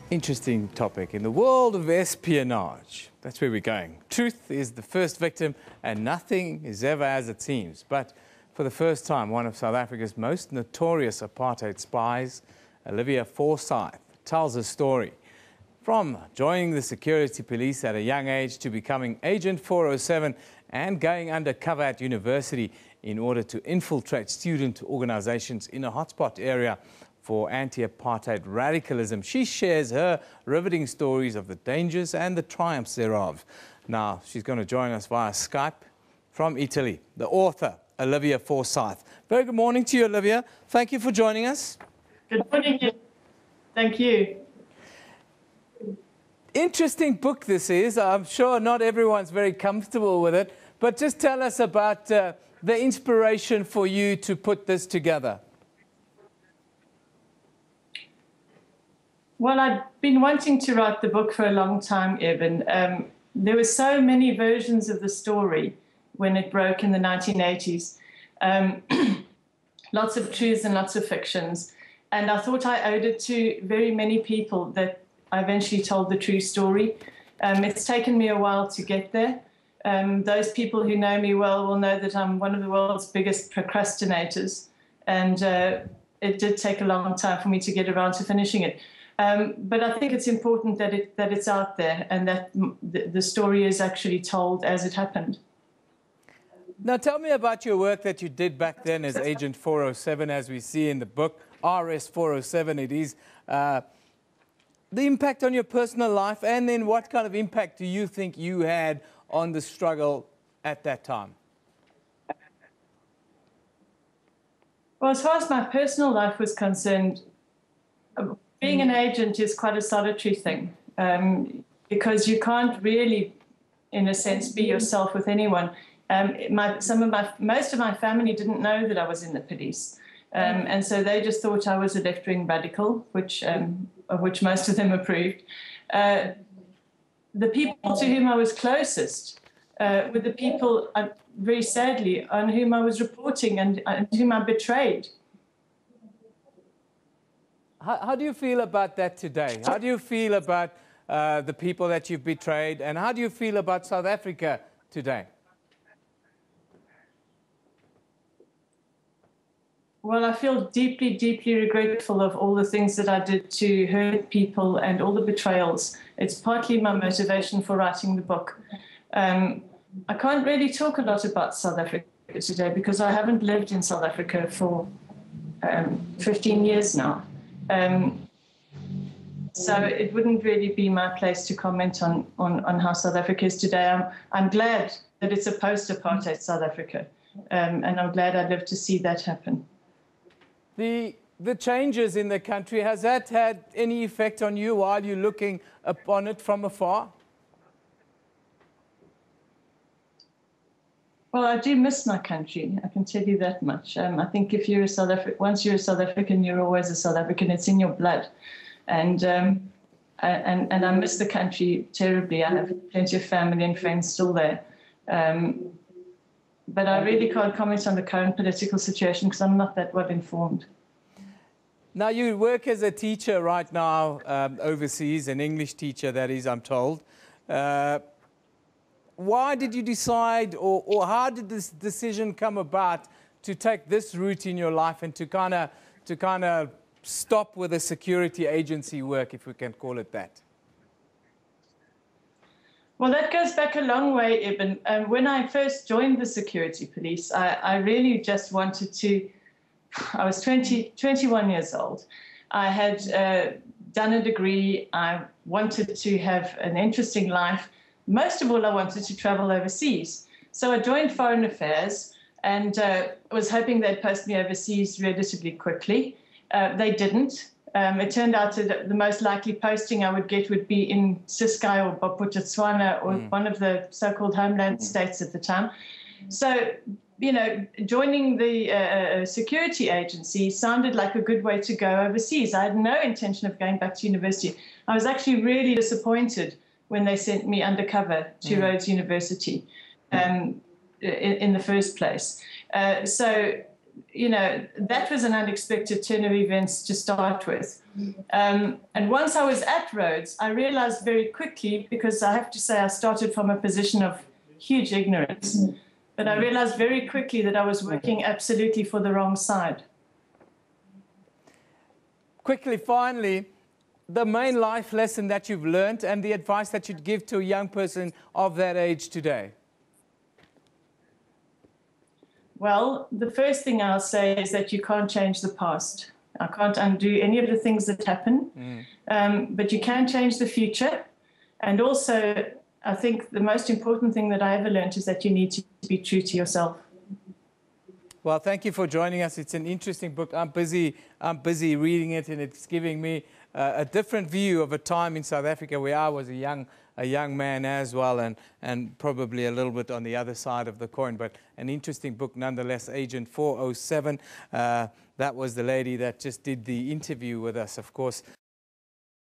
Interesting topic. In the world of espionage, that's where we're going. Truth is the first victim and nothing is ever as it seems. But for the first time, one of South Africa's most notorious apartheid spies, Olivia Forsyth, tells her story. From joining the security police at a young age to becoming Agent 407 and going undercover at university in order to infiltrate student organizations in a hotspot area for anti-apartheid radicalism. She shares her riveting stories of the dangers and the triumphs thereof. Now, she's going to join us via Skype from Italy, the author, Olivia Forsyth. Very good morning to you, Olivia. Thank you for joining us. Good morning. Thank you. Interesting book this is. I'm sure not everyone's very comfortable with it, but just tell us about the inspiration for you to put this together. Well, I've been wanting to write the book for a long time, Evan. There were so many versions of the story when it broke in the 1980s. Lots of truths and lots of fictions. And I thought I owed it to very many people that I eventually told the true story. It's taken me a while to get there. Those people who know me well will know that I'm one of the world's biggest procrastinators. And it did take a long time for me to get around to finishing it. But I think it's important that it's out there and that the story is actually told as it happened. Now, tell me about your work that you did back then as Agent 407, as we see in the book, RS 407 it is. The impact on your personal life, and then what kind of impact do you think you had on the struggle at that time? Well, as far as my personal life was concerned, being an agent is quite a solitary thing because you can't really, in a sense, be yourself with anyone. Most of my family didn't know that I was in the police, and so they just thought I was a left-wing radical, of which most of them approved. The people to whom I was closest were the people, very sadly, on whom I was reporting and whom I betrayed. How do you feel about that today? How do you feel about the people that you've betrayed, and how do you feel about South Africa today? Well, I feel deeply, deeply regretful of all the things that I did to hurt people and all the betrayals. It's partly my motivation for writing the book. I can't really talk a lot about South Africa today because I haven't lived in South Africa for 15 years now. So it wouldn't really be my place to comment on how South Africa is today. I'm glad that it's a post-apartheid South Africa, and I'm glad I lived to see that happen. The changes in the country, has that had any effect on you while you're looking upon it from afar? Well, I do miss my country, I can tell you that much. I think if you're once you're a South African, you're always a South African. It's in your blood. And I miss the country terribly. I have plenty of family and friends still there. But I really can't comment on the current political situation because I'm not that well informed. Now, you work as a teacher right now overseas, an English teacher, that is, I'm told. Why did you decide, or how did this decision come about to take this route in your life and to kind of stop with the security agency work, if we can call it that? Well, that goes back a long way, Eben. When I first joined the security police, I really just wanted to. I was 21 years old. I had done a degree. I wanted to have an interesting life. Most of all, I wanted to travel overseas. So I joined Foreign Affairs and was hoping they'd post me overseas relatively quickly. They didn't. It turned out that the most likely posting I would get would be in Ciskei or Botswana or one of the so-called homeland states at the time. So, you know, joining the security agency sounded like a good way to go overseas. I had no intention of going back to university. I was actually really disappointed when they sent me undercover to Rhodes University in the first place. So you know, that was an unexpected turn of events to start with. And once I was at Rhodes, I realized very quickly, because I have to say I started from a position of huge ignorance, but I realized very quickly that I was working absolutely for the wrong side. Quickly, finally, the main life lesson that you've learned and the advice that you'd give to a young person of that age today. Well, the first thing I'll say is that you can't change the past. I can't undo any of the things that happen, but you can change the future. And also, I think the most important thing that I ever learned is that you need to be true to yourself. Well, thank you for joining us. It's an interesting book. I'm busy reading it, and it's giving me a different view of a time in South Africa where I was a young man as well, and probably a little bit on the other side of the coin. But an interesting book nonetheless. Agent 407. That was the lady that just did the interview with us, of course.